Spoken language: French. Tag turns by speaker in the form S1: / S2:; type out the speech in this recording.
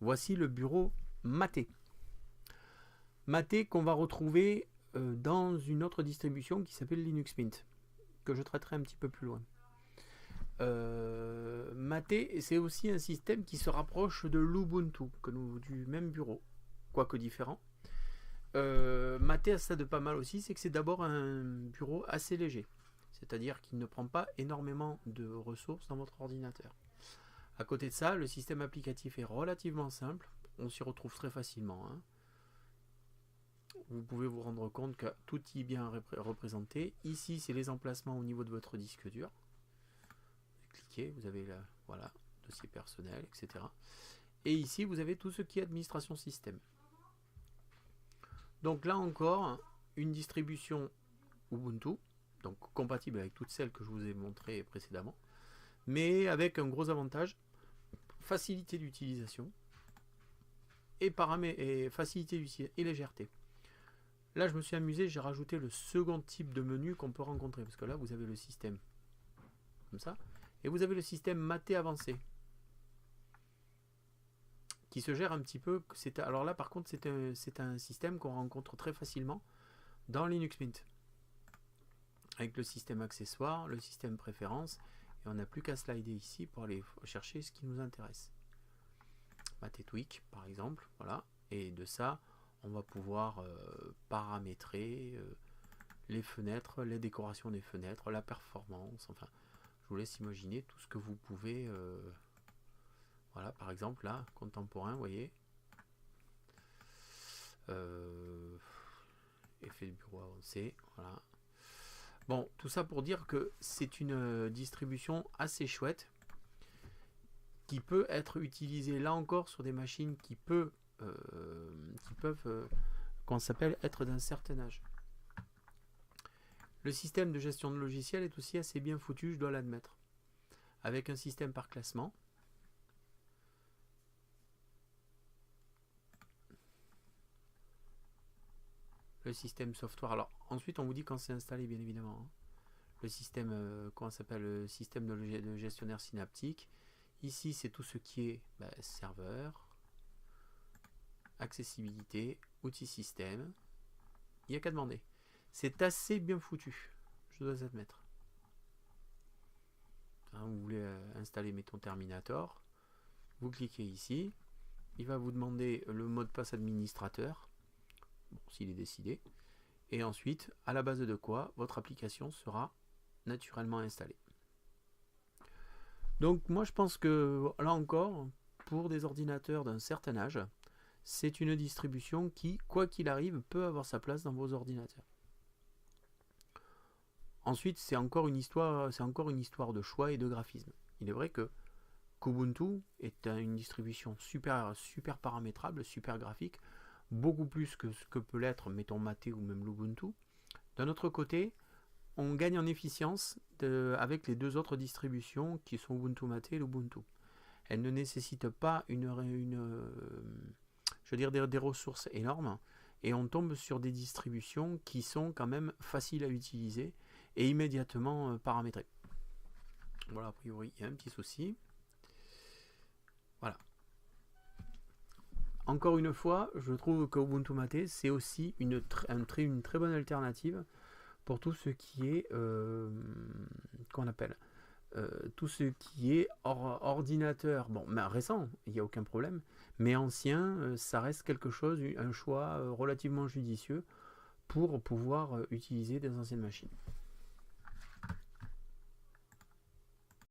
S1: Voici le bureau Mate. Mate qu'on va retrouver dans une autre distribution qui s'appelle Linux Mint, que je traiterai un petit peu plus loin. Mate, c'est aussi un système qui se rapproche de l'Ubuntu, du même bureau, quoique différent. Mate a ça de pas mal aussi, c'est que c'est d'abord un bureau assez léger, c'est-à-dire qu'il ne prend pas énormément de ressources dans votre ordinateur. À côté de ça, le système applicatif est relativement simple, on s'y retrouve très facilement. Vous pouvez vous rendre compte que tout y est bien représenté. Ici, c'est les emplacements au niveau de votre disque dur. Vous cliquez, vous avez voilà, dossier personnel, etc. Et ici, vous avez tout ce qui est administration système. Donc là encore, une distribution Ubuntu, donc compatible avec toutes celles que je vous ai montrées précédemment, mais avec un gros avantage, facilité d'utilisation et facilité d'utilisation et légèreté. Là, je me suis amusé, j'ai rajouté le second type de menu qu'on peut rencontrer, parce que là, vous avez le système comme ça, et vous avez le système Mate avancé, qui se gère un petit peu. Alors là, par contre, c'est un système qu'on rencontre très facilement dans Linux Mint, avec le système accessoire, le système préférence, et on n'a plus qu'à slider ici pour aller chercher ce qui nous intéresse. Mate Tweak, par exemple, voilà, et de ça, on va pouvoir paramétrer les fenêtres, les décorations des fenêtres, la performance, enfin, je vous laisse imaginer tout ce que vous pouvez. Voilà, par exemple, là, contemporain, vous voyez. Effet de bureau avancé, voilà. Bon, tout ça pour dire que c'est une distribution assez chouette qui peut être utilisée là encore sur des machines qui peuvent qu'on s'appelle être d'un certain âge. Le système de gestion de logiciels est aussi assez bien foutu, je dois l'admettre, avec un système par classement. Le système software, alors ensuite on vous dit quand c'est installé, bien évidemment. Le système, comment s'appelle, le système de gestionnaire synaptique. Ici c'est tout ce qui est serveur, accessibilité, outils système. Il n'y a qu'à demander. C'est assez bien foutu, je dois admettre. Vous voulez installer, mettons, Terminator, vous cliquez ici, il va vous demander le mot de passe administrateur, bon, s'il est décidé, et ensuite, à la base de quoi, votre application sera naturellement installée. Donc moi je pense que, là encore, pour des ordinateurs d'un certain âge, c'est une distribution qui, quoi qu'il arrive, peut avoir sa place dans vos ordinateurs. Ensuite, c'est encore une histoire de choix et de graphisme. Il est vrai que Kubuntu est une distribution super paramétrable, super graphique, beaucoup plus que ce que peut l'être, mettons, Mate ou même l'Ubuntu. D'un autre côté, on gagne en efficience avec les deux autres distributions qui sont Ubuntu Mate et l'Ubuntu. Elles ne nécessitent pas des ressources énormes, et on tombe sur des distributions qui sont quand même faciles à utiliser et immédiatement paramétrées. Voilà, a priori, il y a un petit souci. Voilà. Encore une fois, je trouve que Ubuntu Mate, c'est aussi une très bonne alternative pour tout ce qui est tout ce qui est ordinateur, bon, récent, il n'y a aucun problème, mais ancien, ça reste quelque chose, un choix relativement judicieux pour pouvoir utiliser des anciennes machines.